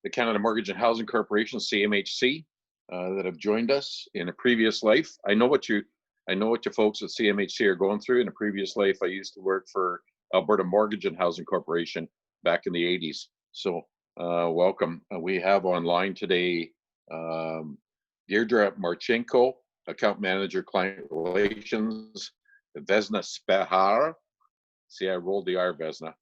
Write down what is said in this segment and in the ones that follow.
the Canada Mortgage and Housing Corporation, CMHC, that have joined us in a previous life. I know what you folks at CMHC are going through. In a previous life, I used to work for Alberta Mortgage and Housing Corporation back in the 80s. So welcome. We have online today Deirdre Marchenko, Account Manager, Client Relations, Vesna Spehar. See, I rolled the R, Vesna.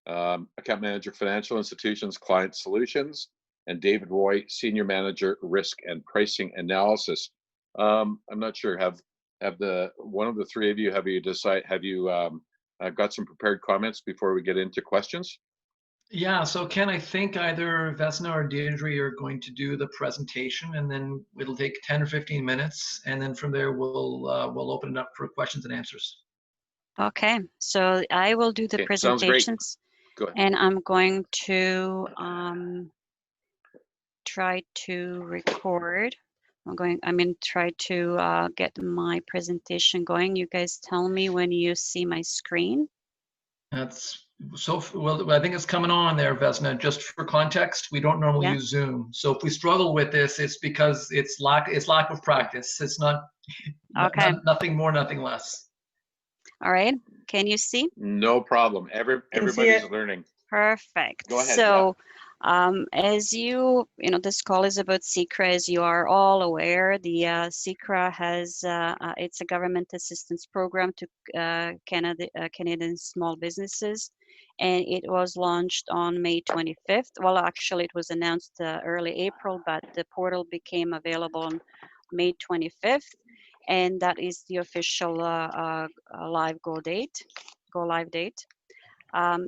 Account Manager, Financial Institutions, Client Solutions, and David Roy, Senior Manager, Risk and Pricing Analysis. I'm not sure, have one of the three of you, have you got some prepared comments before we get into questions? Yeah, so Ken, I think either Vesna or Deirdre are going to do the presentation, and then it'll take 10 or 15 minutes, and then from there we'll open it up for questions and answers. Okay, so I will do the presentations. Go ahead. And I'm going to try to record. Try to get my presentation going. You guys tell me when you see my screen. That's so well. I think it's coming on there, Vesna. Just for context, we don't normally use Zoom. So if we struggle with this, it's because it's lack of practice. It's not. Okay. Nothing more, nothing less. All right. Can you see? No problem. Everybody's learning. Perfect. Go ahead. So, as you know, this call is about CECRA. As you are all aware, the CECRA has it's a government assistance program to Canadian small businesses, and it was launched on May 25th. Well, actually, it was announced early April, but the portal became available on May 25th, and that is the official live go live date.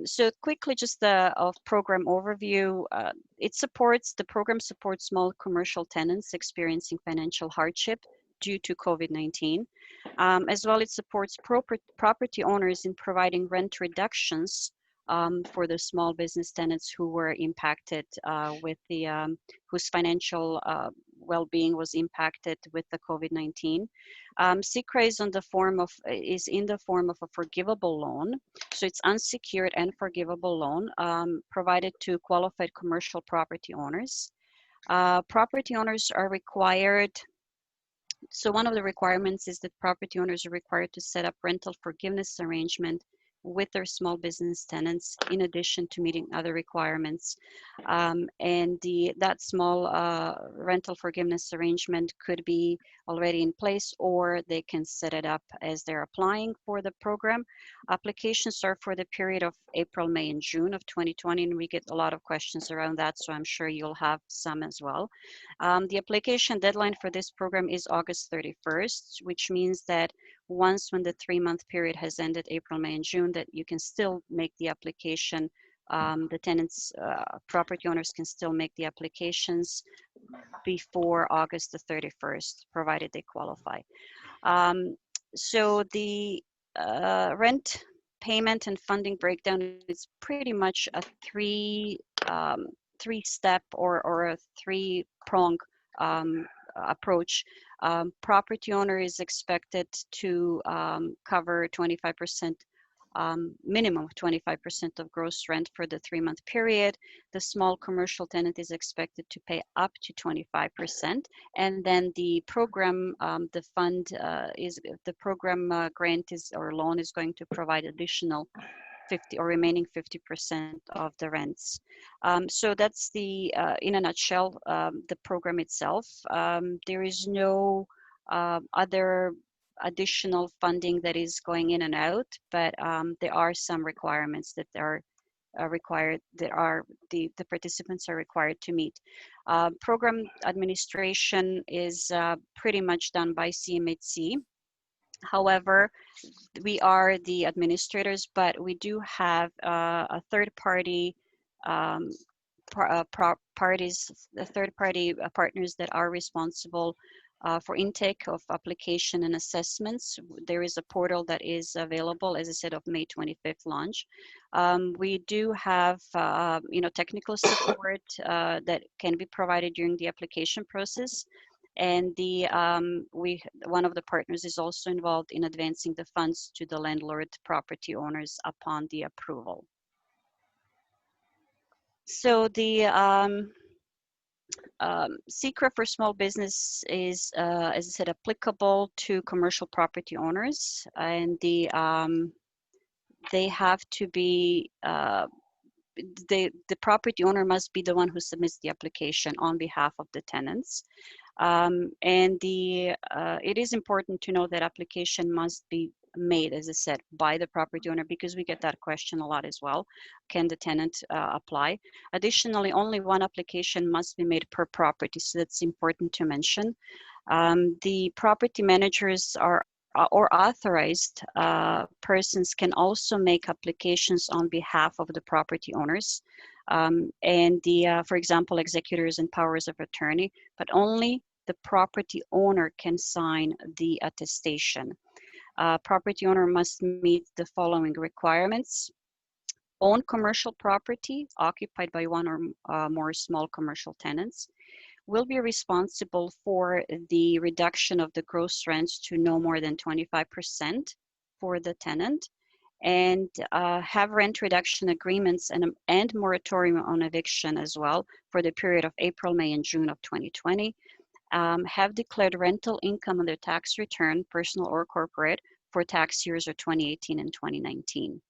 So quickly, just of program overview. The program supports small commercial tenants experiencing financial hardship due to COVID-19. As well, it supports property owners in providing rent reductions for the small business tenants who were impacted with whose financial well-being was impacted with the COVID-19. CECRA is in the form of a forgivable loan, so it's unsecured and forgivable loan provided to qualified commercial property owners. Property owners are required. So one of the requirements is that property owners are required to set up rental forgiveness arrangement with their small business tenants, in addition to meeting other requirements. And that small rental forgiveness arrangement could be already in place, or they can set it up as they're applying for the program. Applications are for the period of April, May, and June of 2020, and we get a lot of questions around that, so I'm sure you'll have some as well. The application deadline for this program is August 31st, which means that when the 3-month period has ended, April, May, and June, that you can still make the application. The tenants, property owners can still make the applications before August the 31st, provided they qualify. So the rent payment and funding breakdown is pretty much a three-step or a three-prong approach. Property owner is expected to cover 25%, minimum of 25% of gross rent for the 3-month period. The small commercial tenant is expected to pay up to 25%, and then the program, the program grant or loan is going to provide additional 50 or remaining 50% of the rents. So that's the, in a nutshell, the program itself. There is no other additional funding that is going in and out, but there are some requirements that are required, that are the participants are required to meet. Program administration is pretty much done by CMHC. However, we are the administrators, but we do have a third-party partners that are responsible for intake of application and assessments. There is a portal that is available, as I said, of May 25th launch. We do have, technical support that can be provided during the application process. And one of the partners is also involved in advancing the funds to the landlord property owners upon the approval. So the CECRA for small business is, as I said, applicable to commercial property owners, and they have to be the property owner must be the one who submits the application on behalf of the tenants. And it is important to know that application must be made, as I said, by the property owner, because we get that question a lot as well. Can the tenant apply? Additionally, only one application must be made per property, so that's important to mention. The property managers are or authorized persons can also make applications on behalf of the property owners, and for example, executors and powers of attorney, but only the property owner can sign the attestation. Property owner must meet the following requirements: own commercial property occupied by one or more small commercial tenants, will be responsible for the reduction of the gross rents to no more than 25% for the tenant, and have rent reduction agreements and moratorium on eviction as well for the period of April, May, and June of 2020. Have declared rental income on their tax return, personal or corporate, for tax years of 2018 and 2019.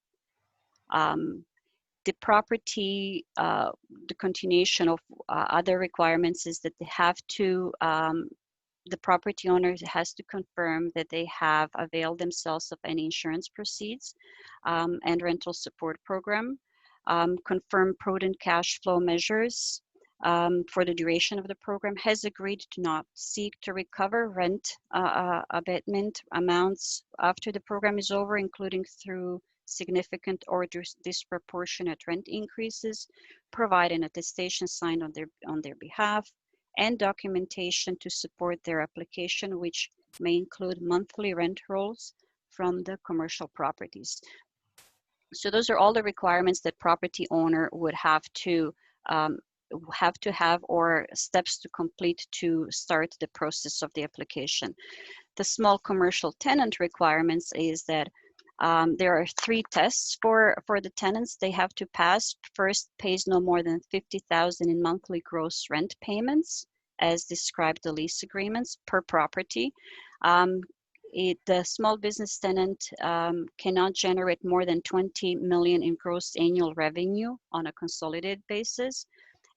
The property, the continuation of other requirements is that they have to, the property owner has to confirm that they have availed themselves of any insurance proceeds and rental support program, confirm prudent cash flow measures for the duration of the program, has agreed to not seek to recover rent abatement amounts after the program is over, including through significant or disproportionate rent increases, provide an attestation signed on their behalf, and documentation to support their application, which may include monthly rent rolls from the commercial properties. So those are all the requirements that property owner would have to have or steps to complete to start the process of the application. The small commercial tenant requirements is that there are 3 tests for the tenants they have to pass. First, pays no more than $50,000 in monthly gross rent payments, as described the lease agreements per property. The small business tenant cannot generate more than 20 million in gross annual revenue on a consolidated basis,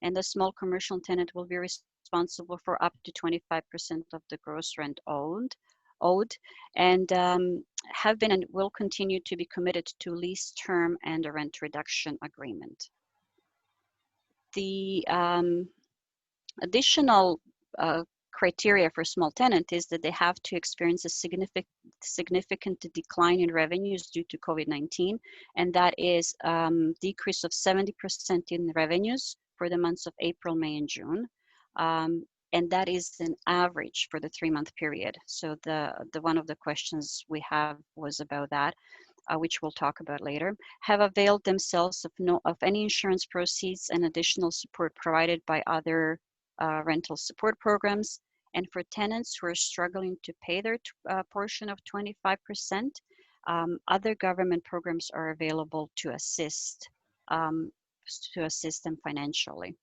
and the small commercial tenant will be responsible for up to 25% of the gross rent owed, and have been and will continue to be committed to lease term and a rent reduction agreement. The additional criteria for small tenant is that they have to experience a significant decline in revenues due to COVID-19, and that is decrease of 70% in revenues for the months of April, May, and June. And that is an average for the 3-month period. So the one of the questions we have was about that, which we'll talk about later. Have availed themselves of any insurance proceeds and additional support provided by other rental support programs. And for tenants who are struggling to pay their portion of 25%, other government programs are available to assist them financially.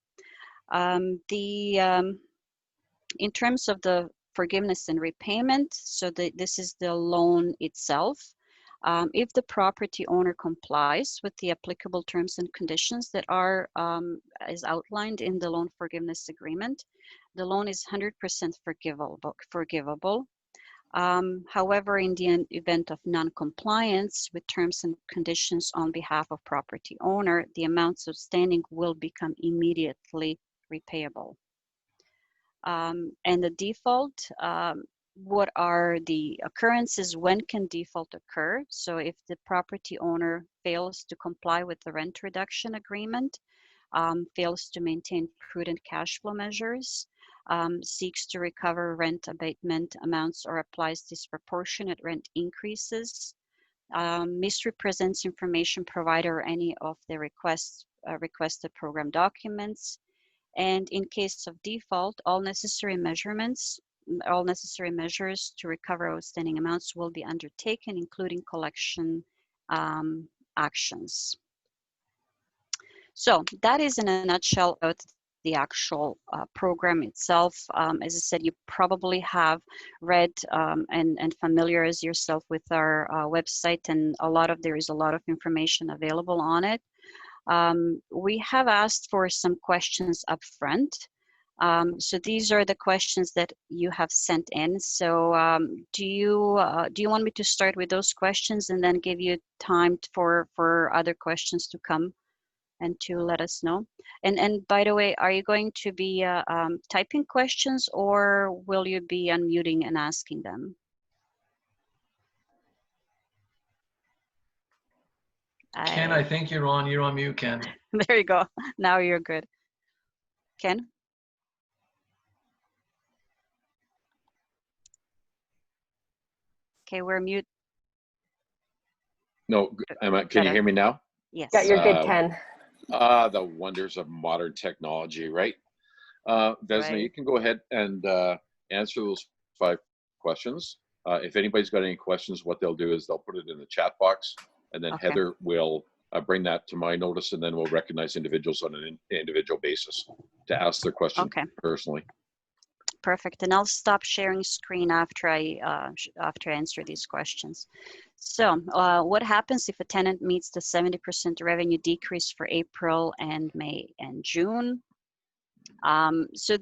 In terms of the forgiveness and repayment, so this is the loan itself. If the property owner complies with the applicable terms and conditions that are as outlined in the loan forgiveness agreement, the loan is 100% forgivable. However, in the event of non-compliance with terms and conditions on behalf of property owner, the amounts outstanding will become immediately repayable. And the default, what are the occurrences? When can default occur? So if the property owner fails to comply with the rent reduction agreement, fails to maintain prudent cash flow measures, seeks to recover rent abatement amounts or applies disproportionate rent increases, misrepresents information provided or any of the requested program documents, and in case of default, all necessary measures to recover outstanding amounts will be undertaken, including collection actions. So that is in a nutshell about the actual program itself. As I said, you probably have read and familiarize yourself with our website, and there is a lot of information available on it. We have asked for some questions up front. So these are the questions that you have sent in. So do you want me to start with those questions and then give you time for other questions to come and to let us know? And by the way, are you going to be typing questions, or will you be unmuting and asking them? Ken, I think you're on mute, Ken. There you go. Now you're good. Ken? Okay, we're mute. No, can you hear me now? Yes. Yeah, you're good, Ken. The wonders of modern technology, right? Vesna, Right. you can go ahead and answer those 5 questions. If anybody's got any questions, what they'll do is they'll put it in the chat box, and then Okay. Heather will bring that to my notice, and then we'll recognize individuals on an individual basis to ask their question personally. Perfect. And I'll stop sharing screen after I answer these questions. So what happens if a tenant meets the 70% revenue decrease for April and May and June? So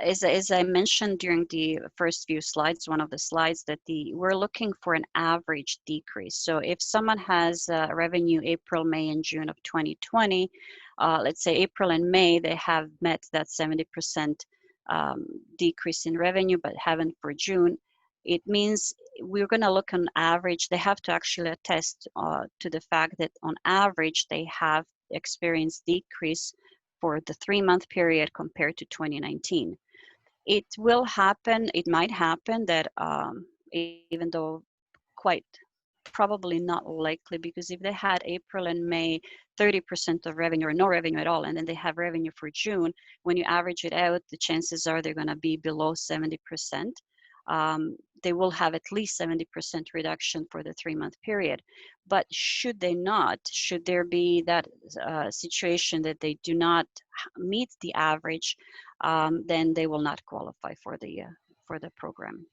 as I mentioned during the first few slides, one of the slides, that we're looking for an average decrease. So if someone has revenue April, May, and June of 2020, let's say April and May, they have met that 70% decrease in revenue, but haven't for June, it means we're going to look on average. They have to actually attest to the fact that on average, they have experienced decrease for the 3-month period compared to 2019. It will happen, it might happen that even though quite probably not likely, because if they had April and May 30% of revenue or no revenue at all, and then they have revenue for June, when you average it out, the chances are they're going to be below 70%. They will have at least 70% reduction for the 3-month period. But should they not, should there be that situation that they do not meet the average, then they will not qualify for the program.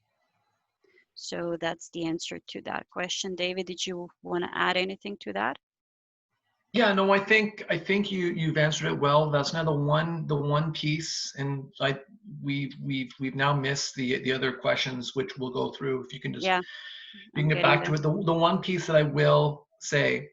So that's the answer to that question. David, did you want to add anything to that? Yeah, no, I think you've answered it well. That's now the one piece, and we've now missed the other questions, which we'll go through. If you can just you can get back to it. The one piece that I will say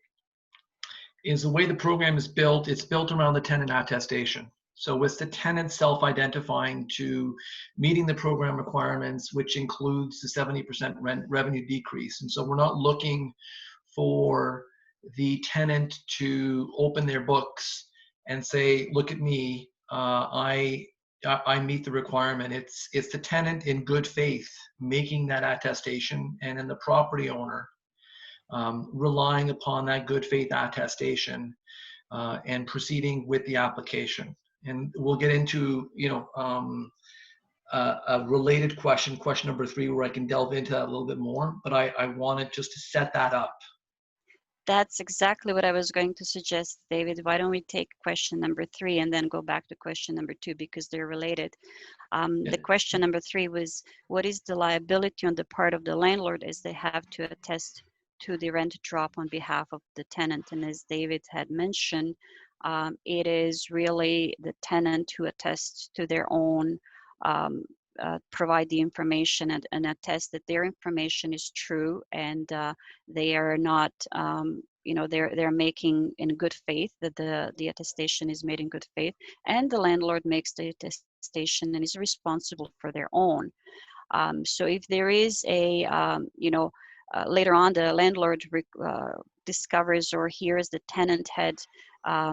is the way the program is built. It's built around the tenant attestation. So it's the tenant self-identifying to meeting the program requirements, which includes the 70% revenue decrease. And so we're not looking for the tenant to open their books and say, look at me, I meet the requirement. It's the tenant in good faith making that attestation, and then the property owner relying upon that good faith attestation and proceeding with the application. And we'll get into a related question number 3, where I can delve into that a little bit more, but I wanted just to set that up. That's exactly what I was going to suggest, David. Why don't we take question number 3 and then go back to question number 2, because they're related. The question number 3 was, what is the liability on the part of the landlord as they have to attest to the rent drop on behalf of the tenant? And as David had mentioned, it is really the tenant who attests to their own, provide the information and attest that their information is true, and they are not, they're making in good faith, that the attestation is made in good faith, and the landlord makes the attestation and is responsible for their own. So if there is a, later on the landlord discovers or hears the tenant had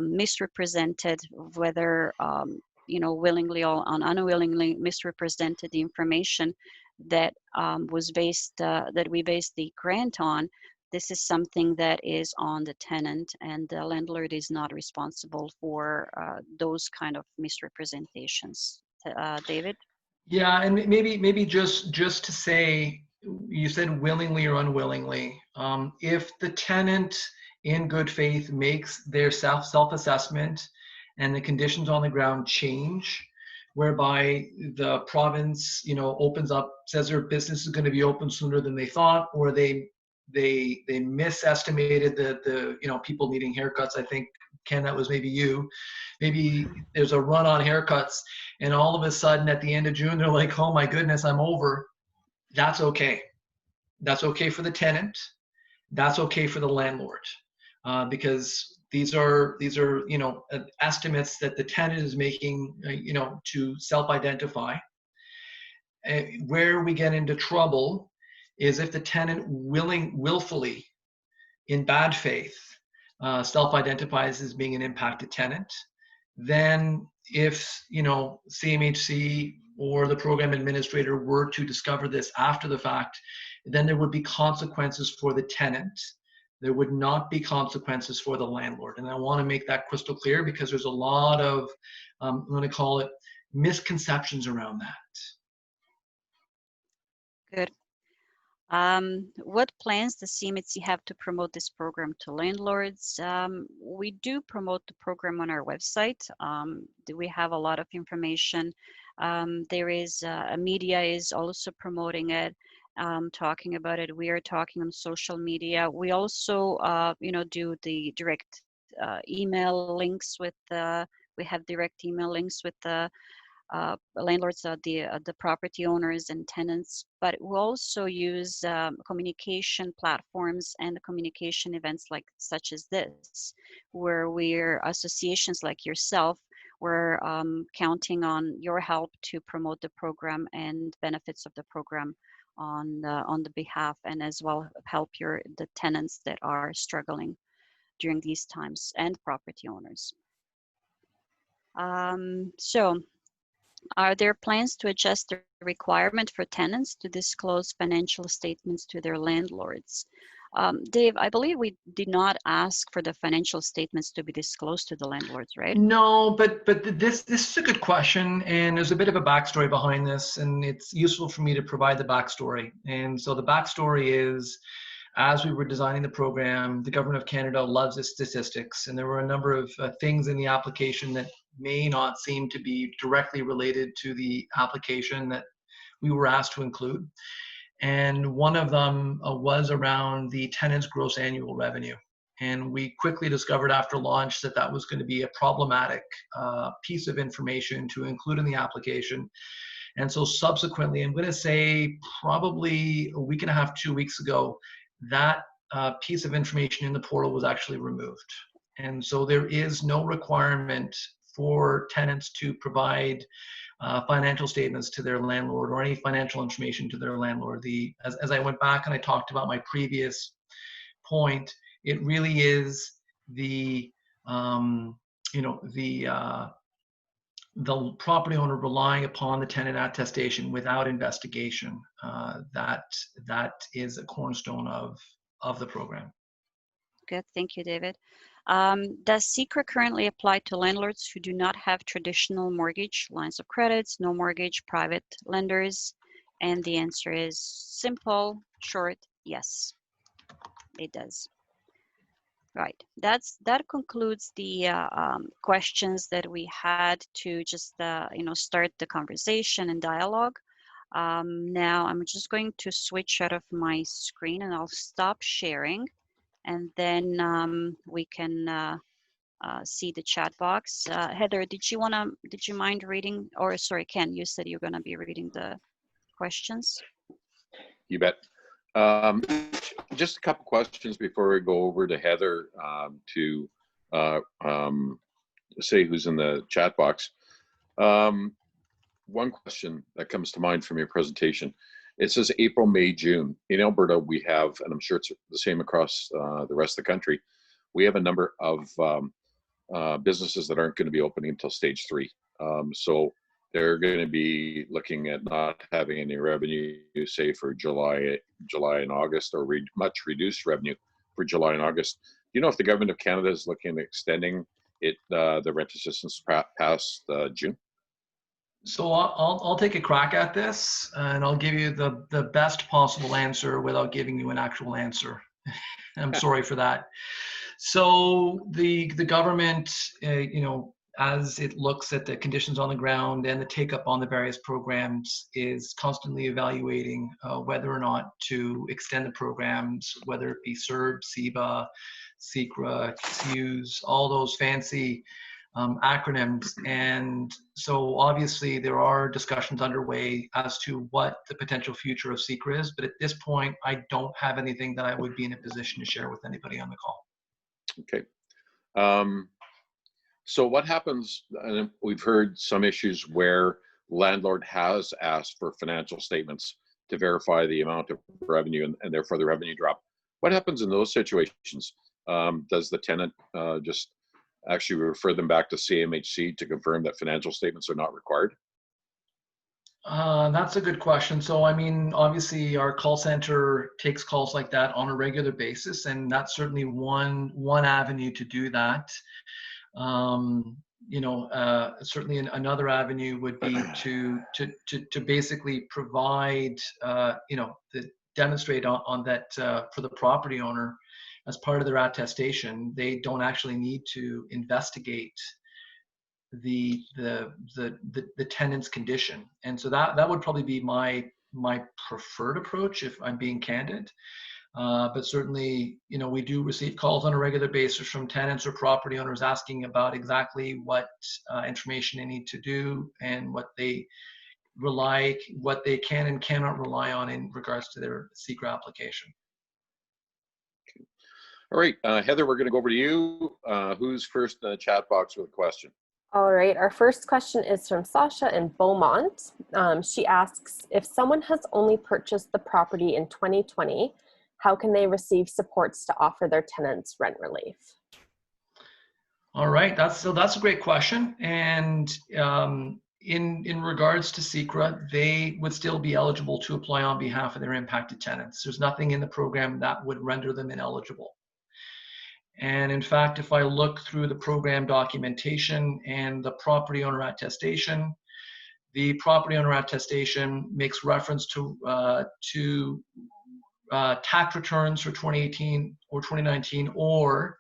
misrepresented, whether willingly or unwillingly misrepresented the information that was based, that we based the grant on, this is something that is on the tenant, and the landlord is not responsible for those kind of misrepresentations. David? Yeah, and maybe just to say, you said willingly or unwillingly. If the tenant in good faith makes their self-assessment and the conditions on the ground change, whereby the province, opens up, says their business is going to be open sooner than they thought, or they misestimated the people needing haircuts. I think, Ken, that was maybe you. Maybe there's a run on haircuts, and all of a sudden at the end of June they're like, oh my goodness, I'm over. That's okay. That's okay for the tenant. That's okay for the landlord, because these are estimates that the tenant is making, to self-identify. Where we get into trouble is if the tenant willfully, in bad faith, self-identifies as being an impacted tenant. Then if CMHC or the program administrator were to discover this after the fact, then there would be consequences for the tenant. There would not be consequences for the landlord. And I want to make that crystal clear, because there's a lot of, I'm going to call it, misconceptions around that. Good. What plans does CMHC have to promote this program to landlords? We do promote the program on our website. We have a lot of information. There is media is also promoting it, talking about it. We are talking on social media. We also, do the direct email links with. We have direct email links with the landlords, the property owners and tenants, but we also use communication platforms and communication events such as this, where we're associations like yourself. We're counting on your help to promote the program and benefits of the program on the behalf, and as well help the tenants that are struggling during these times, and property owners. So, are there plans to adjust the requirement for tenants to disclose financial statements to their landlords? Dave, I believe we did not ask for the financial statements to be disclosed to the landlords, right? No, but this is a good question, and there's a bit of a backstory behind this, and it's useful for me to provide the backstory. And so the backstory is, as we were designing the program, the Government of Canada loves its statistics, and there were a number of things in the application that may not seem to be directly related to the application that we were asked to include. And one of them was around the tenant's gross annual revenue. And we quickly discovered after launch that that was going to be a problematic piece of information to include in the application. And so subsequently, I'm going to say probably a week and a half, 2 weeks ago, that piece of information in the portal was actually removed. And so there is no requirement for tenants to provide financial statements to their landlord, or any financial information to their landlord. As I went back and I talked about my previous point, it really is the property owner relying upon the tenant attestation without investigation. That is a cornerstone of the program. Good, thank you, David. Does CECRA currently apply to landlords who do not have traditional mortgage lines of credits, no mortgage, private lenders? And the answer is simple, short, yes, it does. Right, that concludes the questions that we had to just start the conversation and dialogue. Now I'm just going to switch out of my screen, and I'll stop sharing, and then we can see the chat box. Heather, did you mind reading, or sorry, Ken, you said you're going to be reading the questions? You bet. Just a couple questions before we go over to Heather to say who's in the chat box. One question that comes to mind from your presentation, it says April, May, June. In Alberta, we have, and I'm sure it's the same across the rest of the country, we have a number of businesses that aren't going to be opening until stage 3. So they're going to be looking at not having any revenue, say, for July and August, or much reduced revenue for July and August. Do you know if the Government of Canada is looking at extending it, the rent assistance past June? So I'll take a crack at this, and I'll give you the best possible answer without giving you an actual answer. I'm sorry for that. So the government, you know, as it looks at the conditions on the ground and the take up on the various programs, is constantly evaluating whether or not to extend the programs, whether it be CERB, CEBA, CECRA, CEWS, all those fancy acronyms. And so obviously there are discussions underway as to what the potential future of CECRA is, but at this point, I don't have anything that I would be in a position to share with anybody on the call. Okay. So what happens, and we've heard some issues where landlord has asked for financial statements to verify the amount of revenue and therefore the revenue drop. What happens in those situations? Does the tenant just actually refer them back to CMHC to confirm that financial statements are not required? That's a good question. So, I mean, obviously our call center takes calls like that on a regular basis, and that's certainly one avenue to do that. You know, certainly another avenue would be to basically provide, you know, demonstrate on that for the property owner as part of their attestation, they don't actually need to investigate the tenant's condition. And so that would probably be my preferred approach if I'm being candid. But certainly, you know, we do receive calls on a regular basis from tenants or property owners asking about exactly what information they need to do and what they can and cannot rely on in regards to their CECRA application. All right, Heather, we're going to go over to you. Who's first in the chat box with a question? All right, our first question is from Sasha in Beaumont. She asks, if someone has only purchased the property in 2020, how can they receive supports to offer their tenants rent relief? All right, that's a great question. And in regards to CECRA, they would still be eligible to apply on behalf of their impacted tenants. There's nothing in the program that would render them ineligible. And in fact, if I look through the program documentation and the property owner attestation, the property owner attestation makes reference to tax returns for 2018 or 2019, or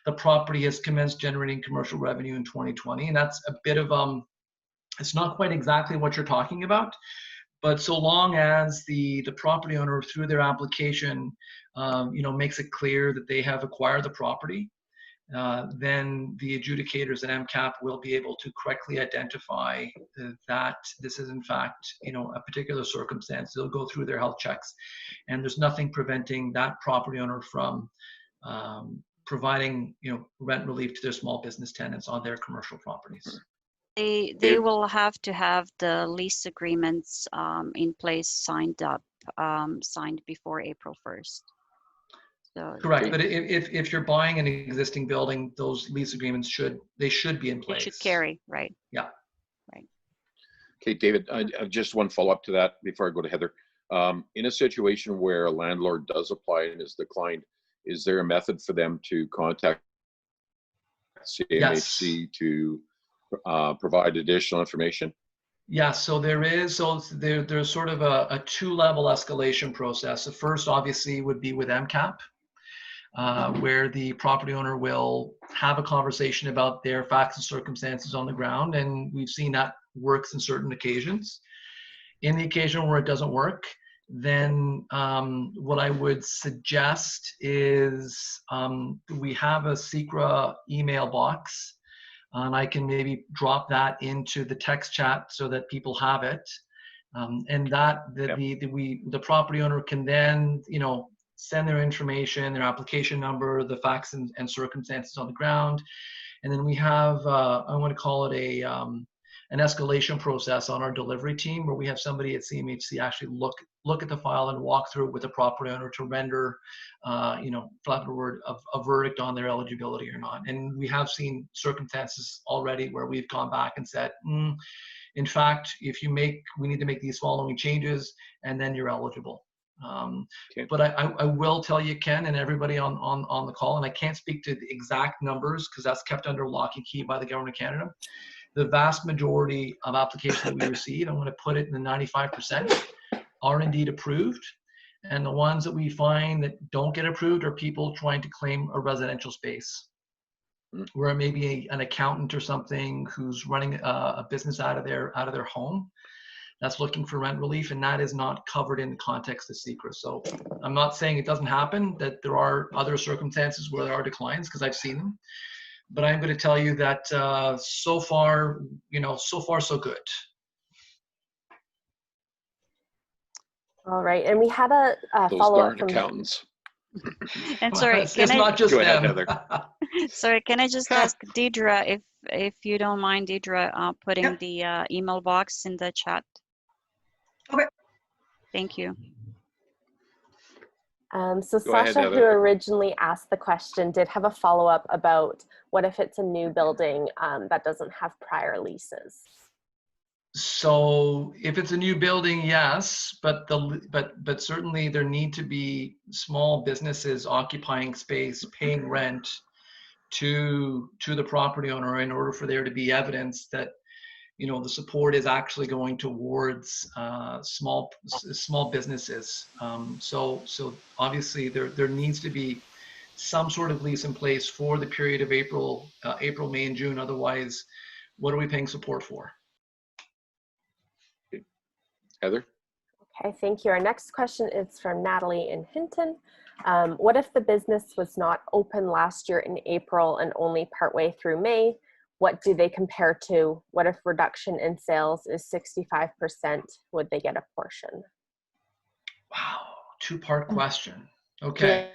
the property has commenced generating commercial revenue in 2020. And that's a bit of, it's not quite exactly what you're talking about, but so long as the property owner through their application, you know, makes it clear that they have acquired the property, then the adjudicators at MCAP will be able to correctly identify that this is in fact, you know, a particular circumstance. They'll go through their health checks, and there's nothing preventing that property owner from providing, you know, rent relief to their small business tenants on their commercial properties. They will have to have the lease agreements in place, signed before April 1st. So correct, but if you're buying an existing building, those lease agreements should be in place. They should carry, right? Yeah. Right. Okay, David, I just one follow-up to that before I go to Heather. In a situation where a landlord does apply and is declined, is there a method for them to contact CMHC to provide additional information? Yeah, so there is. So there's sort of a two-level escalation process. The first, obviously, would be with MCAP, where the property owner will have a conversation about their facts and circumstances on the ground, and we've seen that works in certain occasions. In the occasion where it doesn't work, then what I would suggest is we have a CECRA email box. And I can maybe drop that into the text chat so that people have it, and that the property owner can then, you know, send their information, their application number, the facts and circumstances on the ground, and then we have I want to call it an escalation process on our delivery team, where we have somebody at CMHC actually look at the file and walk through it with the property owner to render, you know, for lack of a word, a verdict on their eligibility or not. And we have seen circumstances already where we've gone back and said, in fact, we need to make these following changes, and then you're eligible. Okay. But I will tell you, Ken, and everybody on the call, and I can't speak to the exact numbers because that's kept under lock and key by the Government of Canada. The vast majority of applications that we receive, I'm going to put it in the 95%, are indeed approved. And the ones that we find that don't get approved are people trying to claim a residential space, where maybe an accountant or something who's running a business out of their home that's looking for rent relief, and that is not covered in the context of CECRA. So I'm not saying it doesn't happen, that there are other circumstances where there are declines, because I've seen them. But I'm going to tell you that so far, so far so good. All right, and we had a Those follow-up darn from accountants. And sorry, It's can I not just Go ahead, them. Heather. sorry, can I just ask Deidre if you don't mind, Deidre, putting Yep. the email box in the chat? Okay. Thank you. So Go ahead, Sasha, who Heather. originally asked the question, did have a follow-up about what if it's a new building that doesn't have prior leases? So if it's a new building, yes, but certainly there need to be small businesses occupying space, paying rent to the property owner in order for there to be evidence that the support is actually going towards small businesses. So obviously there needs to be some sort of lease in place for the period of April, May, and June. Otherwise, what are we paying support for? Heather? Okay, thank you. Our next question is from Natalie in Hinton. What if the business was not open last year in April and only partway through May? What do they compare to? What if reduction in sales is 65%? Would they get a portion? Wow, two-part question. Okay.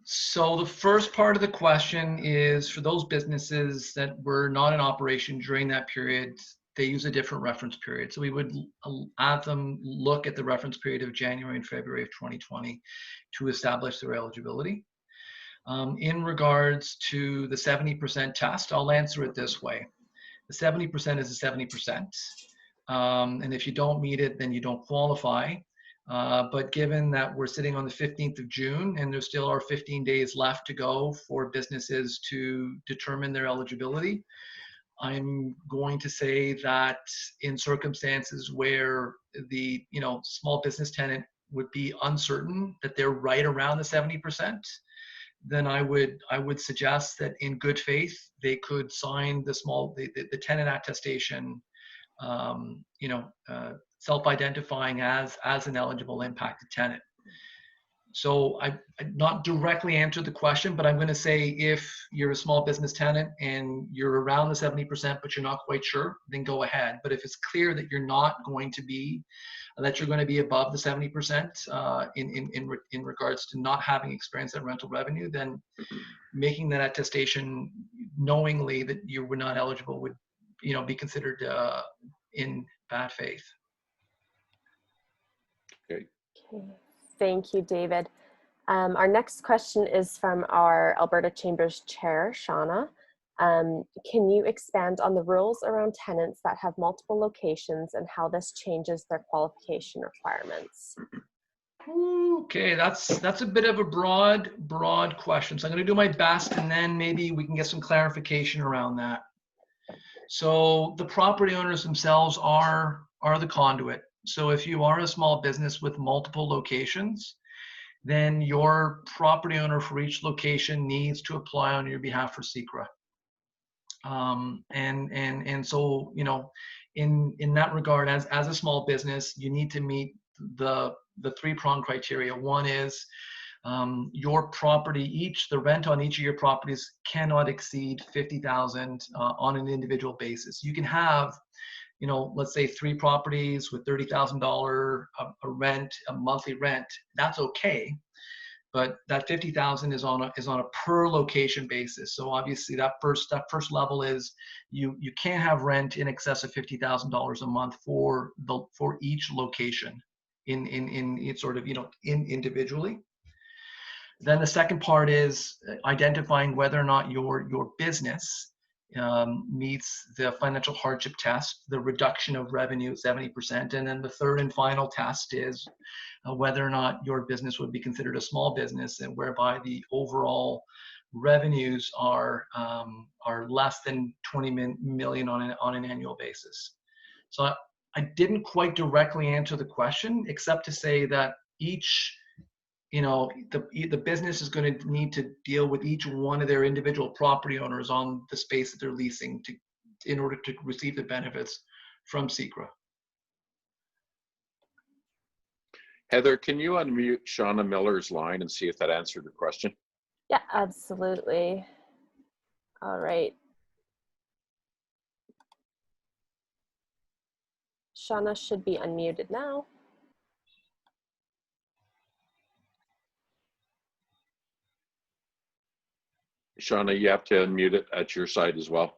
So the first part of the question is for those businesses that were not in operation during that period, they use a different reference period. So we would have them look at the reference period of January and February of 2020 to establish their eligibility. In regards to the 70% test, I'll answer it this way. The 70% is a 70%. And if you don't meet it, then you don't qualify. But given that we're sitting on the 15th of June and there still are 15 days left to go for businesses to determine their eligibility, I'm going to say that in circumstances where the small business tenant would be uncertain that they're right around the 70%, then I would suggest that in good faith they could sign the tenant attestation, self-identifying as an eligible impacted tenant. So I not directly answered the question, but I'm going to say if you're a small business tenant and you're around the 70%, but you're not quite sure, then go ahead. But if it's clear that you're not going to be, that you're going to be above the 70% in regards to not having experienced that rental revenue, then making that attestation knowingly that you were not eligible would, be considered in bad faith. Okay. Thank you, David. Our next question is from our Alberta Chambers Chair, Shauna. Can you expand on the rules around tenants that have multiple locations and how this changes their qualification requirements? Okay, that's a bit of a broad question. So I'm going to do my best, and then maybe we can get some clarification around that. So the property owners themselves are the conduit. So if you are a small business with multiple locations, then your property owner for each location needs to apply on your behalf for CECRA. And so, in that regard, as a small business, you need to meet the three-pronged criteria. One is your property, the rent on each of your properties cannot exceed $50,000 on an individual basis. You can have, let's say 3 properties with $30,000 a monthly rent. That's okay, but that $50,000 is on a per location basis. So obviously that first level is you can't have rent in excess of $50,000 a month for each location in sort of individually. Then the second part is identifying whether or not your business meets the financial hardship test, the reduction of revenue 70%. And then the third and final test is whether or not your business would be considered a small business, and whereby the overall revenues are less than 20 million on an annual basis. So I didn't quite directly answer the question, except to say that each you know, the business is going to need to deal with each one of their individual property owners on the space that they're leasing in order to receive the benefits from CECRA. Heather, can you unmute Shauna Miller's line and see if that answered the question? Yeah, absolutely. All right. Shauna should be unmuted now. Shauna, you have to unmute it at your side as well.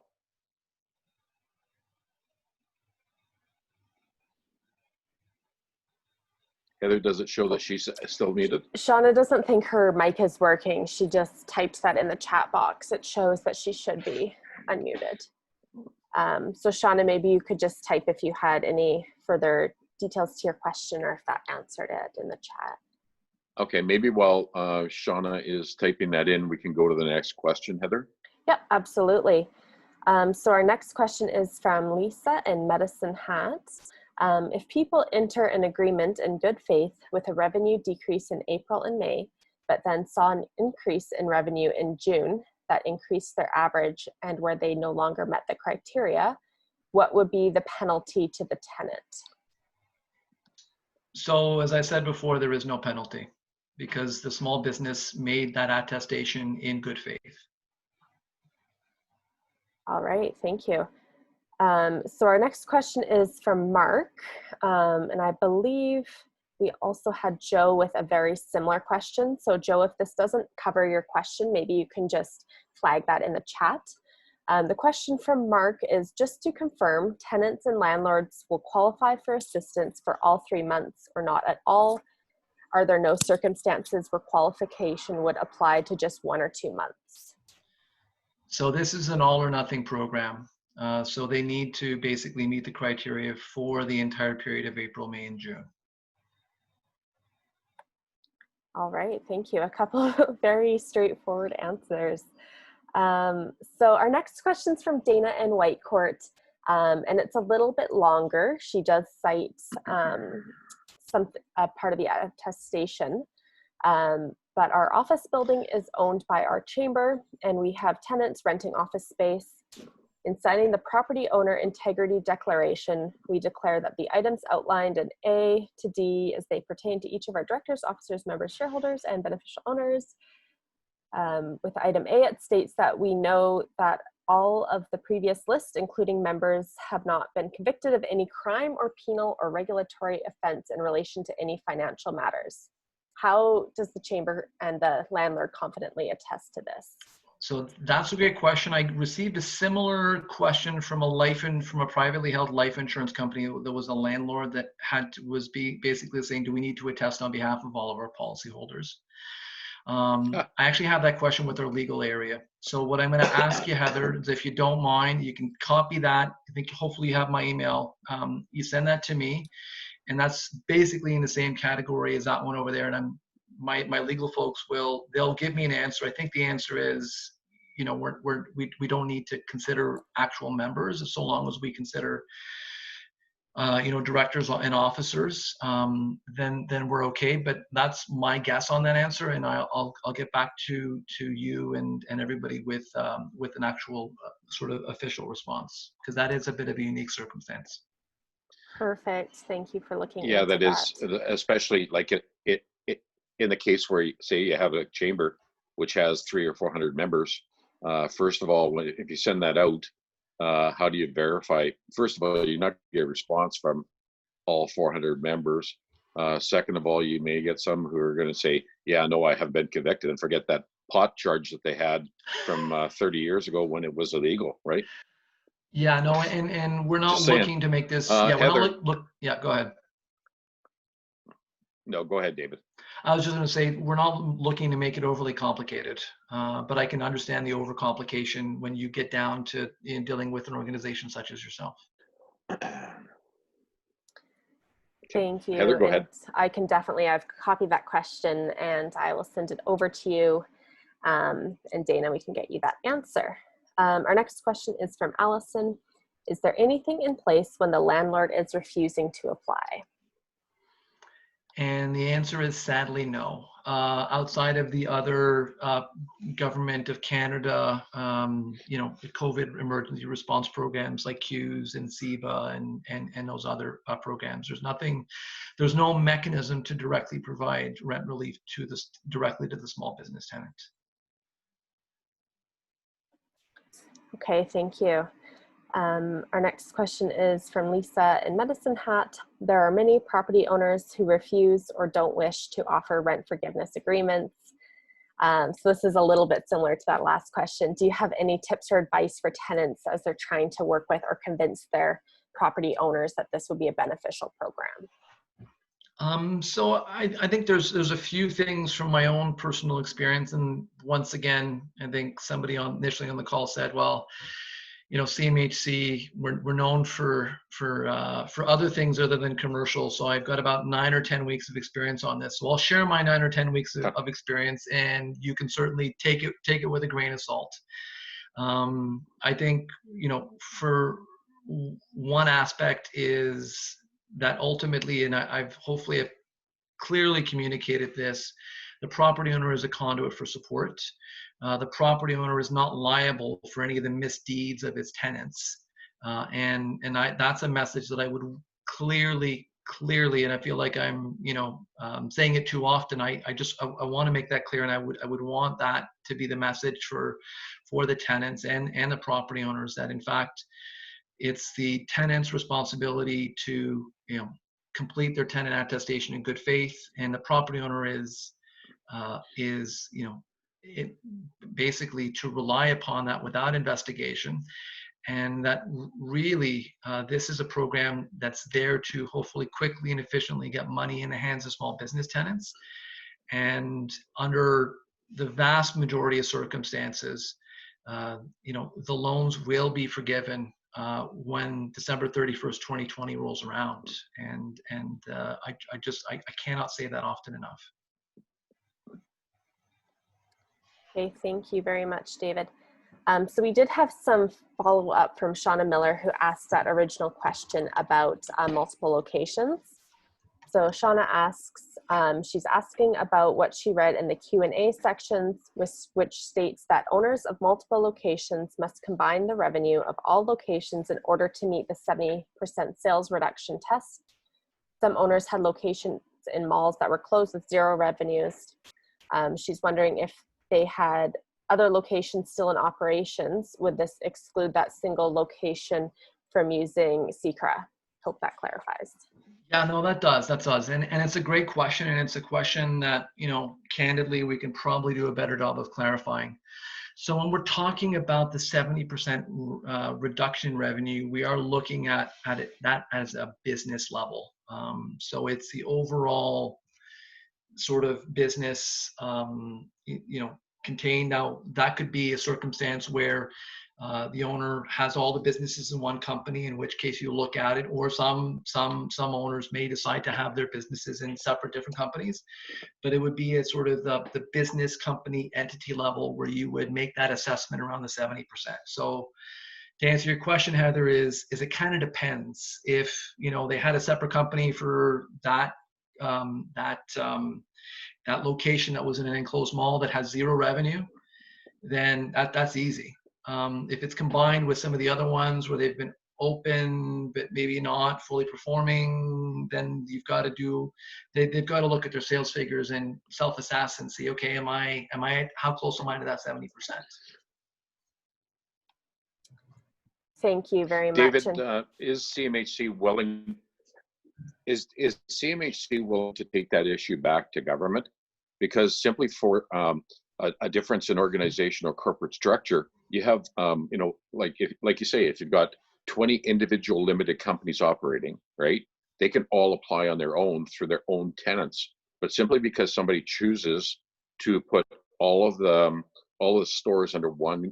Heather, does it show that she's still muted? Shauna doesn't think her mic is working. She just typed that in the chat box. It shows that she should be unmuted. So Shauna, maybe you could just type if you had any further details to your question or if that answered it in the chat. Okay, maybe while Shauna is typing that in, we can go to the next question, Heather. Yep, absolutely. So our next question is from Lisa in Medicine Hat. If people enter an agreement in good faith with a revenue decrease in April and May, but then saw an increase in revenue in June that increased their average and where they no longer met the criteria, what would be the penalty to the tenant? So as I said before, there is no penalty because the small business made that attestation in good faith. All right, thank you. So our next question is from Mark, and I believe we also had Joe with a very similar question. So Joe, if this doesn't cover your question, maybe you can just flag that in the chat. The question from Mark is just to confirm, tenants and landlords will qualify for assistance for all 3 months or not at all? Are there no circumstances where qualification would apply to just 1 or 2 months? So this is an all or nothing program. So they need to basically meet the criteria for the entire period of April, May, and June. All right, thank you. A couple of very straightforward answers. So our next question is from Dana in Whitecourt, and it's a little bit longer. She does cite part of the attestation, but our office building is owned by our chamber, and we have tenants renting office space. In signing the property owner integrity declaration, we declare that the items outlined in A to D as they pertain to each of our directors, officers, members, shareholders, and beneficial owners. With item A, it states that we know that all of the previous list, including members, have not been convicted of any crime or penal or regulatory offense in relation to any financial matters. How does the chamber and the landlord confidently attest to this? So that's a great question. I received a similar question from a privately held life insurance company. There was a landlord that was basically saying, do we need to attest on behalf of all of our policyholders? I actually have that question with our legal area. So what I'm going to ask you, Heather, is if you don't mind, you can copy that. I think hopefully you have my email. You send that to me, and that's basically in the same category as that one over there. And my legal folks they'll give me an answer. I think the answer is, you know, we don't need to consider actual members so long as we consider you know, directors and officers, then we're okay. But that's my guess on that answer, and I'll get back to you and everybody with an actual sort of official response, because that is a bit of a unique circumstance. Perfect. Thank you for looking. Yeah, into that is especially like it in the case where say you have a chamber which has 300 or 400 members. First of all, if you send that out, how do you verify? First of all, you're not going to get a response from all 400 members. Second of all, you may get some who are going to say, yeah, no, I have been convicted, and forget that pot charge that they had from 30 years ago when it was illegal, right? Yeah, no, and we're not looking to make this, yeah, we're Heather, not yeah, go ahead. No, go ahead, David. I was just going to say, we're not looking to make it overly complicated, but I can understand the overcomplication when you get down to dealing with an organization such as yourself. Thank you. Heather, go ahead. And I've copied that question and I will send it over to you. And Dana, we can get you that answer. Our next question is from Allison. Is there anything in place when the landlord is refusing to apply? And the answer is sadly no. Outside of the other government of Canada, COVID emergency response programs like CEWS and CEBA and those other programs, there's no mechanism to directly provide rent relief directly to the small business tenant. Okay, thank you. Our next question is from Lisa in Medicine Hat. There are many property owners who refuse or don't wish to offer rent forgiveness agreements. So this is a little bit similar to that last question. Do you have any tips or advice for tenants as they're trying to work with or convince their property owners that this would be a beneficial program? So I think there's a few things from my own personal experience. And once again, I think somebody initially on the call said, well, CMHC, we're known for other things other than commercial. So I've got about 9 or 10 weeks of experience on this. So I'll share my 9 or 10 weeks of experience, and you can certainly take it with a grain of salt. I think, for one aspect is that ultimately, and I've hopefully clearly communicated this, the property owner is a conduit for support. The property owner is not liable for any of the misdeeds of his tenants. That's a message that I would clearly, and I feel like I'm, saying it too often. I want to make that clear, and I would want that to be the message for the tenants and the property owners, that in fact, it's the tenant's responsibility to, complete their tenant attestation in good faith, and the property owner is basically to rely upon that without investigation. And that really, this is a program that's there to hopefully quickly and efficiently get money in the hands of small business tenants. And under the vast majority of circumstances, the loans will be forgiven when December 31st, 2020 rolls around. And I cannot say that often enough. Okay, thank you very much, David. So we did have some follow-up from Shauna Miller, who asked that original question about multiple locations. So Shauna asks, she's asking about what she read in the Q&A sections, which states that owners of multiple locations must combine the revenue of all locations in order to meet the 70% sales reduction test. Some owners had locations in malls that were closed with 0 revenues. She's wondering if they had other locations still in operations, would this exclude that single location from using CECRA? Hope that clarifies. Yeah, no, that does. And it's a great question. And it's a question that, candidly, we can probably do a better job of clarifying. So when we're talking about the 70% reduction in revenue, we are looking at that as a business level. So it's the overall sort of business, contained. Now, that could be a circumstance where the owner has all the businesses in one company, in which case you look at it, or some owners may decide to have their businesses in separate different companies, but it would be at sort of the business company entity level where you would make that assessment around the 70%. So to answer your question, Heather, is it kind of depends. If, they had a separate company for that location that was in an enclosed mall that has 0 revenue, then that's easy. If it's combined with some of the other ones where they've been open but maybe not fully performing, then they've got to look at their sales figures and self-assess and see, okay, how close am I to that 70%? Thank you very much. David, is CMHC willing? Is CMHC willing to take that issue back to government? Because simply for a difference in organization or corporate structure, you have, like you say, if you've got 20 individual limited companies operating, right? They can all apply on their own through their own tenants. But simply because somebody chooses to put all of the stores under one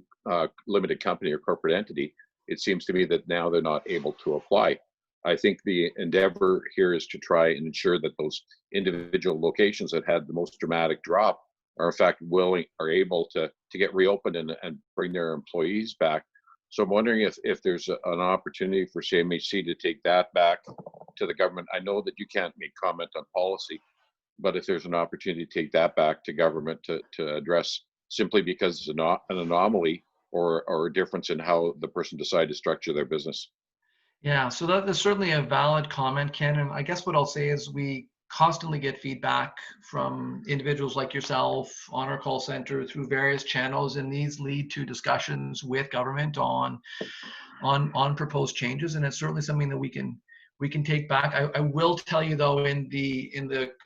limited company or corporate entity, it seems to me that now they're not able to apply. I think the endeavor here is to try and ensure that those individual locations that had the most dramatic drop are in fact able to get reopened and bring their employees back. So I'm wondering if there's an opportunity for CMHC to take that back to the government. I know that you can't make comment on policy, but if there's an opportunity to take that back to government to address simply because it's an anomaly or a difference in how the person decided to structure their business. Yeah, so that is certainly a valid comment, Ken. And I guess what I'll say is we constantly get feedback from individuals like yourself on our call center through various channels, and these lead to discussions with government on proposed changes. And it's certainly something that we can take back. I will tell you though, in the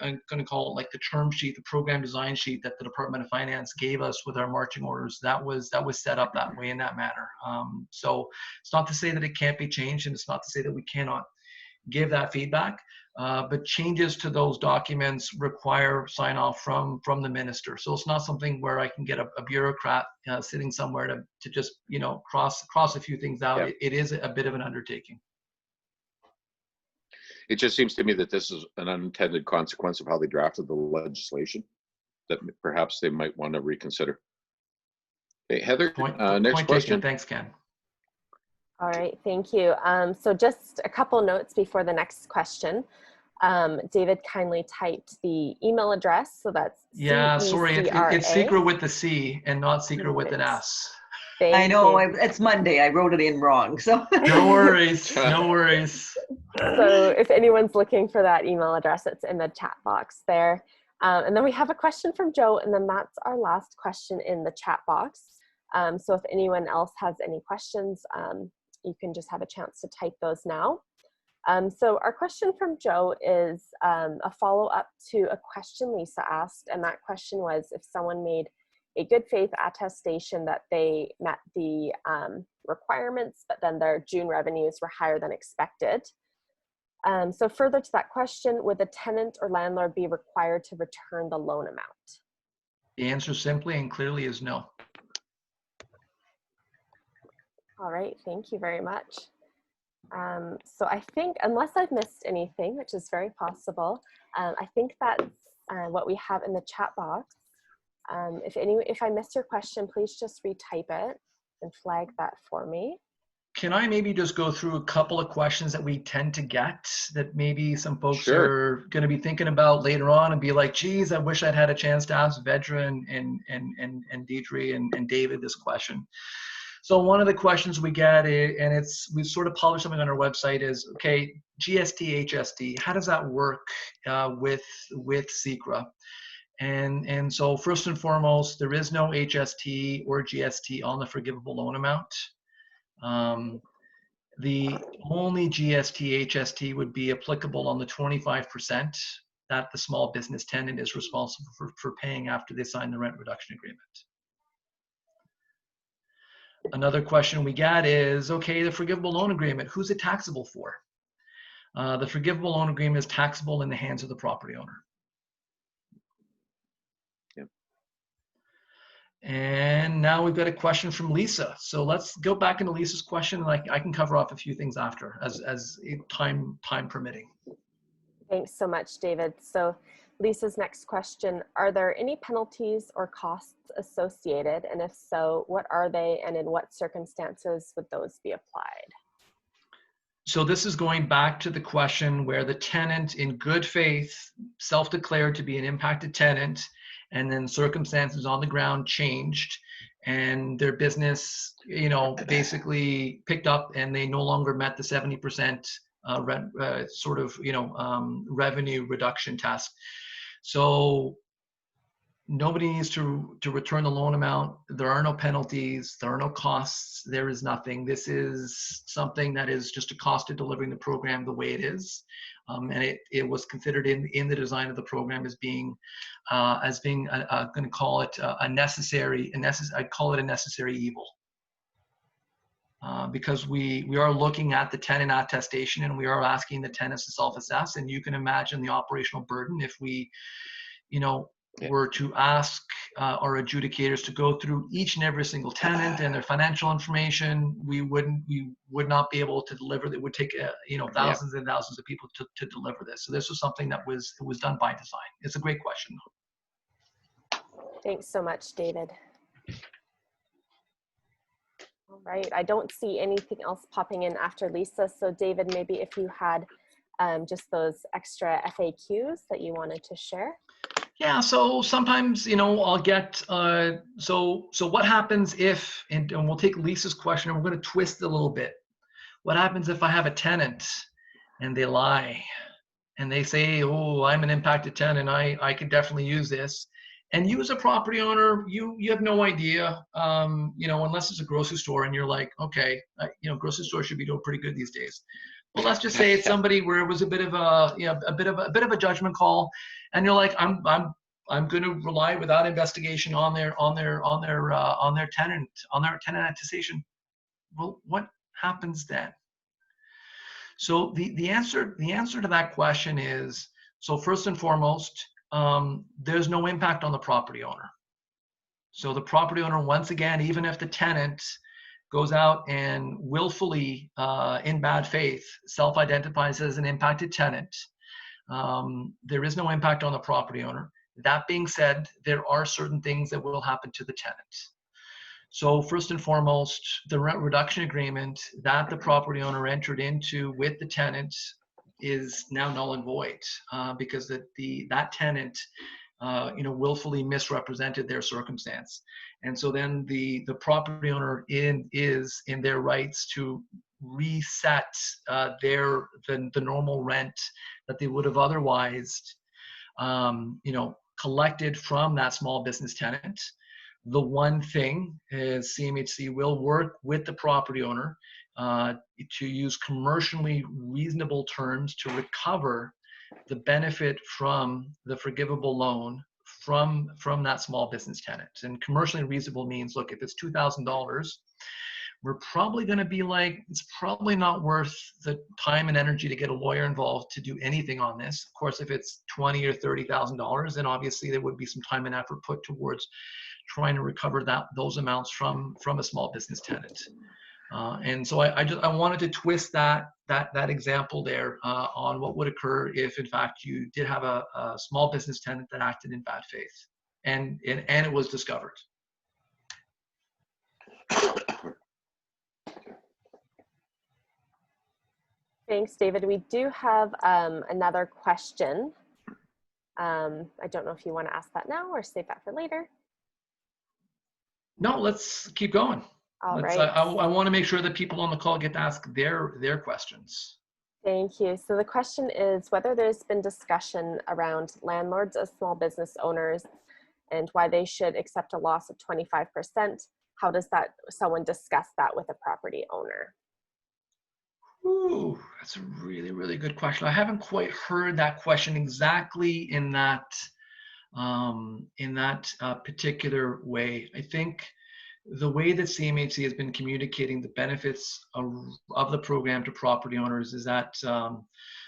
I'm going to call it like the term sheet, the program design sheet that the Department of Finance gave us with our marching orders, that was set up that way, in that manner. So it's not to say that it can't be changed, and it's not to say that we cannot give that feedback, but changes to those documents require sign off from the minister. So it's not something where I can get a bureaucrat sitting somewhere to just, you know, cross a few things out. Yeah. It is a bit of an undertaking. It just seems to me that this is an unintended consequence of how they drafted the legislation that perhaps they might want to reconsider. Hey, Heather, next Point question. taken. Thanks, Ken. All right, thank you. So just a couple notes before the next question. David kindly typed the email address, so that's Yeah, sorry, it's CECRA. CECRA with the C and not CECRA with an S. I know, it's Monday. I wrote it in wrong, so. No worries, no worries. So if anyone's looking for that email address, it's in the chat box there. And then we have a question from Joe, and then that's our last question in the chat box. So if anyone else has any questions, you can just have a chance to type those now. So our question from Joe is a follow-up to a question Lisa asked, and that question was if someone made a good faith attestation that they met the requirements, but then their June revenues were higher than expected. So further to that question, would the tenant or landlord be required to return the loan amount? The answer simply and clearly is no. All right, thank you very much. So I think, unless I've missed anything, which is very possible, I think that's what we have in the chat box. If I missed your question, please just retype it and flag that for me. Can I maybe just go through a couple of questions that we tend to get that maybe some folks Sure. are going to be thinking about later on and be like, geez, I wish I'd had a chance to ask Vedra and Deidre and David this question. So one of the questions we get, and we've sort of published something on our website, is, okay, GST, HST, how does that work with CECRA? And so first and foremost, there is no HST or GST on the forgivable loan amount. The only GST, HST would be applicable on the 25% that the small business tenant is responsible for paying after they sign the rent reduction agreement. Another question we get is, okay, the forgivable loan agreement, who's it taxable for? The forgivable loan agreement is taxable in the hands of the property owner. Yep. And now we've got a question from Lisa. So let's go back into Lisa's question, and I can cover off a few things after, as time permitting. Thanks so much, David. So Lisa's next question, are there any penalties or costs associated? And if so, what are they, and in what circumstances would those be applied? So this is going back to the question where the tenant in good faith self-declared to be an impacted tenant, and then circumstances on the ground changed and their business, you know, basically picked up and they no longer met the 70% revenue reduction test. So nobody needs to return the loan amount. There are no penalties. There are no costs. There is nothing. This is something that is just a cost of delivering the program the way it is. And it was considered in the design of the program as being going to call it a necessary, I'd call it a necessary evil. Because we are looking at the tenant attestation and we are asking the tenants to self-assess, and you can imagine the operational burden if we, you know, were to ask our adjudicators to go through each and every single tenant and their financial information. We would not be able to deliver. It would take thousands and thousands of people to deliver this. So this was something that was done by design. It's a great question. Thanks so much, David. All right, I don't see anything else popping in after Lisa. So David, maybe if you had just those extra FAQs that you wanted to share? Yeah, so sometimes, I'll get, so what happens if, and we'll take Lisa's question and we're going to twist it a little bit. What happens if I have a tenant and they lie and they say, oh, I'm an impacted tenant, I could definitely use this. And you as a property owner, you have no idea, unless it's a grocery store and you're like, okay, grocery stores should be doing pretty good these days. Well, let's just say it's somebody where it was a bit of a bit of a judgment call, and you're like, I'm going to rely without investigation on their tenant attestation. Well, what happens then? So the answer to that question is, so first and foremost, there's no impact on the property owner. So the property owner, once again, even if the tenant goes out and willfully, in bad faith, self-identifies as an impacted tenant, there is no impact on the property owner. That being said, there are certain things that will happen to the tenant. So first and foremost, the rent reduction agreement that the property owner entered into with the tenant is now null and void, because that tenant willfully misrepresented their circumstance. And so then the property owner is in their rights to reset the normal rent that they would have otherwise collected from that small business tenant. The one thing is CMHC will work with the property owner to use commercially reasonable terms to recover the benefit from the forgivable loan from that small business tenant. And commercially reasonable means, look, if it's $2,000, we're probably going to be like, it's probably not worth the time and energy to get a lawyer involved to do anything on this. Of course, if it's $20,000 or $30,000, then obviously there would be some time and effort put towards trying to recover those amounts from a small business tenant. And so I wanted to twist that example there on what would occur if, in fact, you did have a small business tenant that acted in bad faith, and it was discovered. Thanks, David. We do have another question. I don't know if you want to ask that now or save that for later. No, let's keep going. All right. I want to make sure that people on the call get to ask their questions. Thank you. So the question is whether there's been discussion around landlords as small business owners and why they should accept a loss of 25%. How does someone discuss that with a property owner? Ooh, that's a really, really good question. I haven't quite heard that question exactly in that particular way. I think the way that CMHC has been communicating the benefits of the program to property owners is that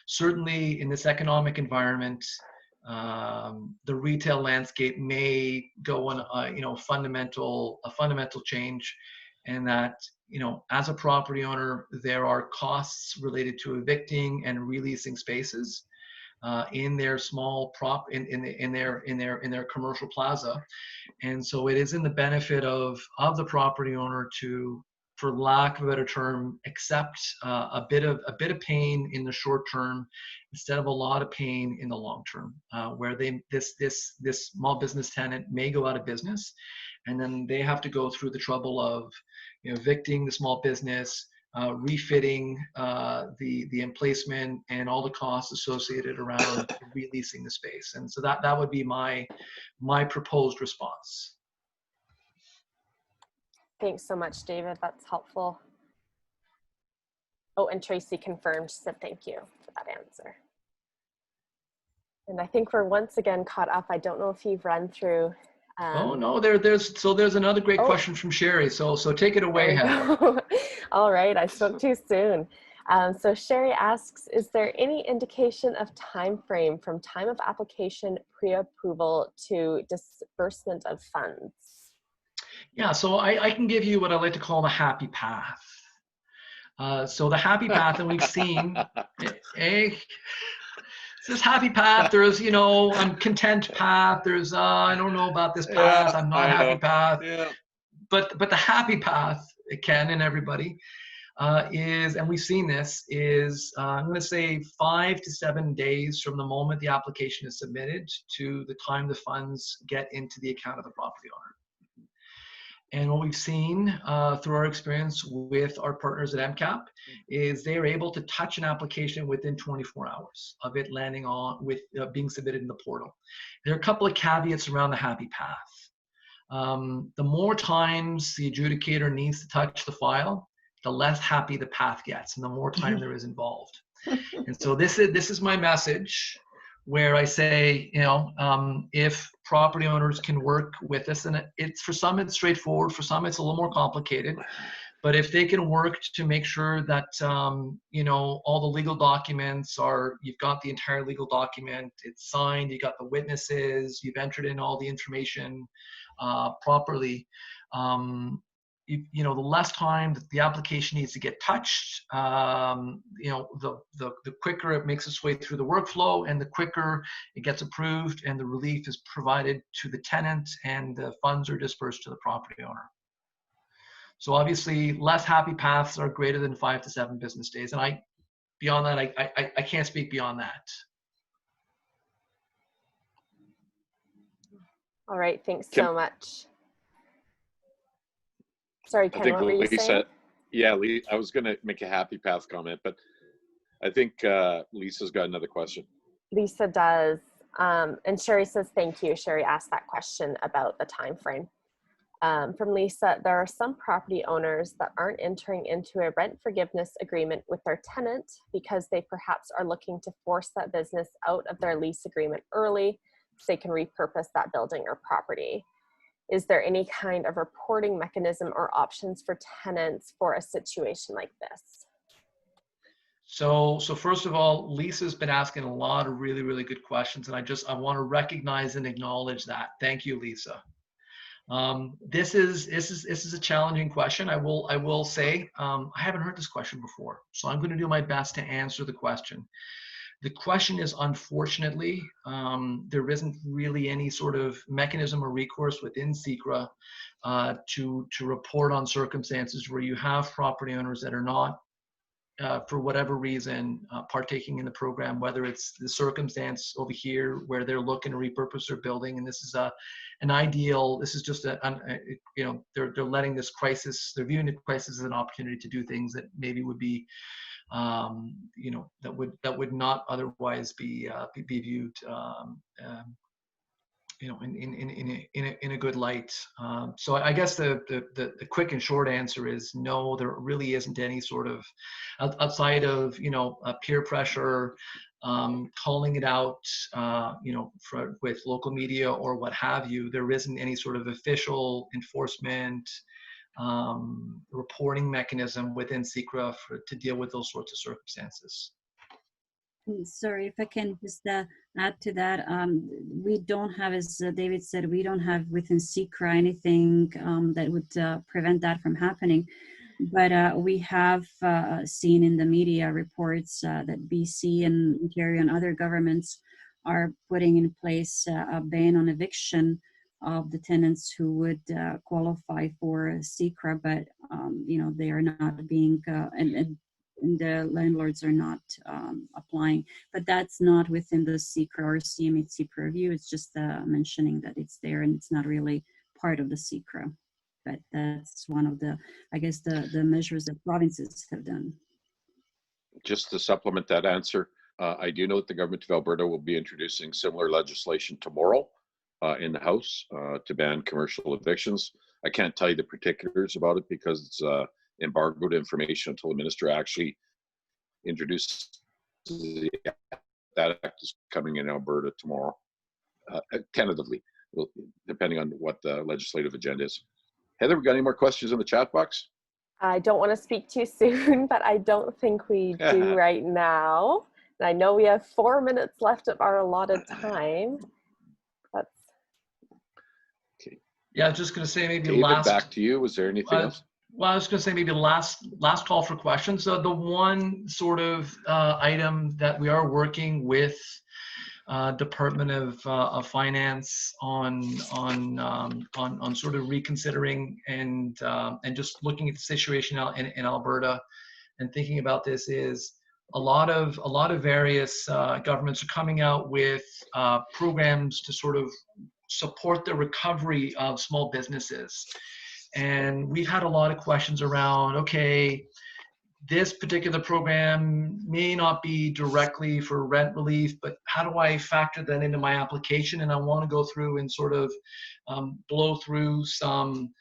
certainly in this economic environment, the retail landscape may go on a fundamental change, and that as a property owner, there are costs related to evicting and releasing spaces in their small in their commercial plaza. And so it is in the benefit of the property owner to, for lack of a better term, accept a bit of pain in the short term instead of a lot of pain in the long term, where this small business tenant may go out of business, and then they have to go through the trouble of evicting the small business, refitting the emplacement, and all the costs associated around releasing the space. And so that would be my proposed response. Thanks so much, David. That's helpful. Oh, and Tracy confirmed, she said thank you for that answer. And I think we're once again caught up. I don't know if you've run through. Oh no, there's another great question from Sherry. So take it away, Heather. All right, I spoke too soon. So Sherry asks, is there any indication of time frame from time of application pre-approval to disbursement of funds? Yeah, so I can give you what I like to call the happy path. So the happy path that we've seen, this happy path, there's, I'm content path, there's, I don't know about this path, I'm not happy path. Yeah. But the happy path, Ken and everybody, and we've seen this, is I'm going to say 5 to 7 days from the moment the application is submitted to the time the funds get into the account of the property owner. And what we've seen through our experience with our partners at MCAP is they are able to touch an application within 24 hours of it landing on with being submitted in the portal. There are a couple of caveats around the happy path. The more times the adjudicator needs to touch the file, the less happy the path gets and the more time there is involved. And so this is my message, where I say, you know, if property owners can work with us, and it's for some it's straightforward, for some it's a little more complicated, but if they can work to make sure that you know, all the legal documents are, you've got the entire legal document, it's signed, you got the witnesses, you've entered in all the information properly. You know, the less time that the application needs to get touched, you know, the quicker it makes its way through the workflow, and the quicker it gets approved and the relief is provided to the tenant and the funds are dispersed to the property owner. So obviously, less happy paths are greater than 5 to 7 business days. And beyond that, I can't speak beyond that. All right, thanks so much. Sorry, Ken, what were you saying? Yeah, I was going to make a happy path comment, but I think Lisa's got another question. Lisa does. And Sherry says, thank you. Sherry asked that question about the time frame. From Lisa, there are some property owners that aren't entering into a rent forgiveness agreement with their tenant because they perhaps are looking to force that business out of their lease agreement early so they can repurpose that building or property. Is there any kind of reporting mechanism or options for tenants for a situation like this? So first of all, Lisa's been asking a lot of really, really good questions, and I want to recognize and acknowledge that. Thank you, Lisa. This is a challenging question. I will say I haven't heard this question before, so I'm going to do my best to answer the question. The question is, unfortunately, there isn't really any sort of mechanism or recourse within CECRA to report on circumstances where you have property owners that are not, for whatever reason, partaking in the program, whether it's the circumstance over here where they're looking to repurpose their building, and this is an ideal, this is just you know, they're letting this crisis, they're viewing the crisis as an opportunity to do things that maybe would be, you know, that would not otherwise be viewed, you know, in a good light. So I guess the quick and short answer is no, there really isn't any sort of, outside of, you know, peer pressure, calling it out, you know, with local media or what have you, there isn't any sort of official enforcement reporting mechanism within CECRA to deal with those sorts of circumstances. Sorry, if I can just add to that, we don't have, as David said, we don't have within CECRA anything that would prevent that from happening. But we have seen in the media reports that BC and Ontario and other governments are putting in place a ban on eviction of the tenants who would qualify for CECRA, but you know, they are not being and the landlords are not applying. But that's not within the CECRA or CMHC purview. It's just mentioning that it's there and it's not really part of the CECRA. But that's one of the, I guess, the measures that provinces have done. Just to supplement that answer, I do know that the government of Alberta will be introducing similar legislation tomorrow in the House to ban commercial evictions. I can't tell you the particulars about it because it's embargoed information until the minister actually introduces that act is coming in Alberta tomorrow, tentatively, depending on what the legislative agenda is. Heather, we got any more questions in the chat box? I don't want to speak too soon, but I don't think we do right now. And I know we have 4 minutes left of our allotted time. That's okay. Yeah, I was just going to say maybe David, back to you. Was there anything else? Well, I was going to say maybe last call for questions. So the one sort of item that we are working with Department of Finance on sort of reconsidering and just looking at the situation in Alberta and thinking about this is a lot of various governments are coming out with programs to sort of support the recovery of small businesses. And we've had a lot of questions around, okay, this particular program may not be directly for rent relief, but how do I factor that into my application? And I want to go through and sort of blow through some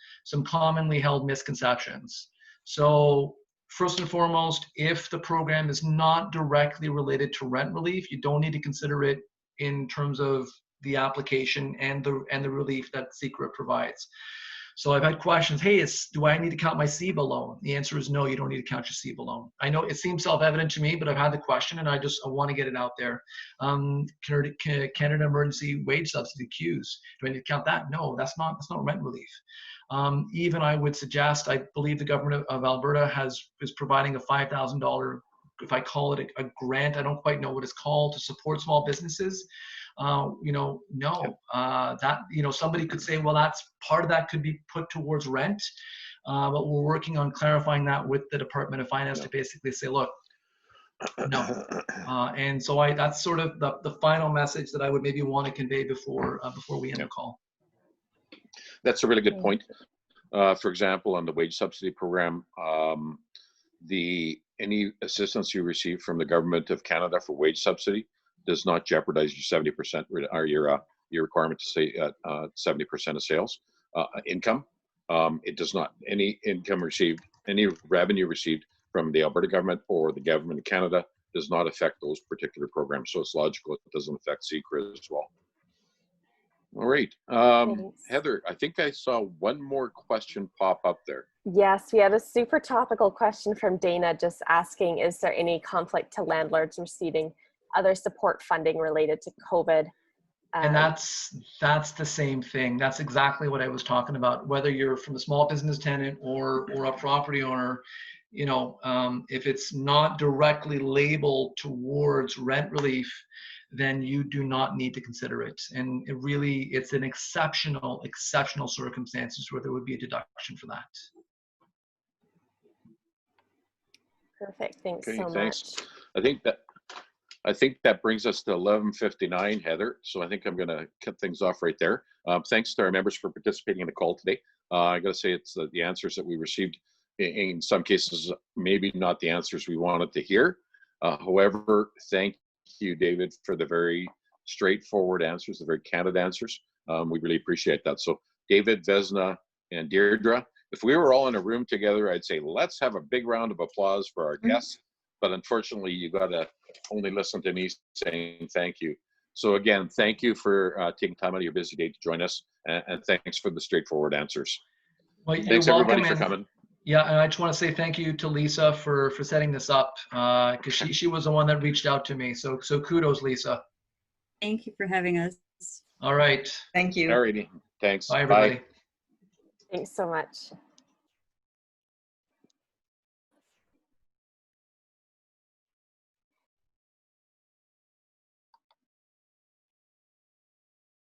commonly held misconceptions. So first and foremost, if the program is not directly related to rent relief, you don't need to consider it in terms of the application and the relief that CECRA provides. So I've had questions, hey, do I need to count my CEBA loan? The answer is no, you don't need to count your CEBA loan. I know it seems self-evident to me, but I've had the question and I want to get it out there. Canada Emergency Wage Subsidy, CEWS, do I need to count that? No, that's not rent relief. Even I would suggest, I believe the government of Alberta is providing a $5,000, if I call it a grant, I don't quite know what it's called, to support small businesses. That, somebody could say, well, that's part of that could be put towards rent, but we're working on clarifying that with the Department of Finance to basically say, look, no. And so that's sort of the final message that I would maybe want to convey before we end the call. That's a really good point. For example, on the wage subsidy program, any assistance you receive from the government of Canada for wage subsidy does not jeopardize your 70% or your requirement to say 70% of sales income. It does not. Any income received, any revenue received from the Alberta government or the government of Canada does not affect those particular programs. So it's logical it doesn't affect CECRA as well. All right. Heather, I think I saw one more question pop up there. Yes, we had a super topical question from Dana just asking, is there any conflict to landlords receiving other support funding related to COVID? And that's the same thing. That's exactly what I was talking about. Whether you're from a small business tenant or a property owner, if it's not directly labeled towards rent relief, then you do not need to consider it. And it's an exceptional circumstances where there would be a deduction for that. Perfect. Thanks Okay, so thanks. much. I think that brings us to 11:59, Heather. So I think I'm going to cut things off right there. Thanks to our members for participating in the call today. I got to say, it's the answers that we received, in some cases, maybe not the answers we wanted to hear. However, thank you, David, for the very straightforward answers, the very candid answers. We really appreciate that. So David, Vesna, and Deirdre, if we were all in a room together, I'd say, let's have a big round of applause for our guests. But unfortunately, you got to only listen to me saying thank you. So again, thank you for taking time out of your busy day to join us. And thanks for the straightforward ansurs. Well, thanks everybody for coming. Yeah, and I just want to say thank you to Lisa for setting this up, because she was the one that reached out to me. So kudos, Lisa. Thank you for having us. All right. Thank you. All righty. Thanks. Bye, everybody. Thanks so much.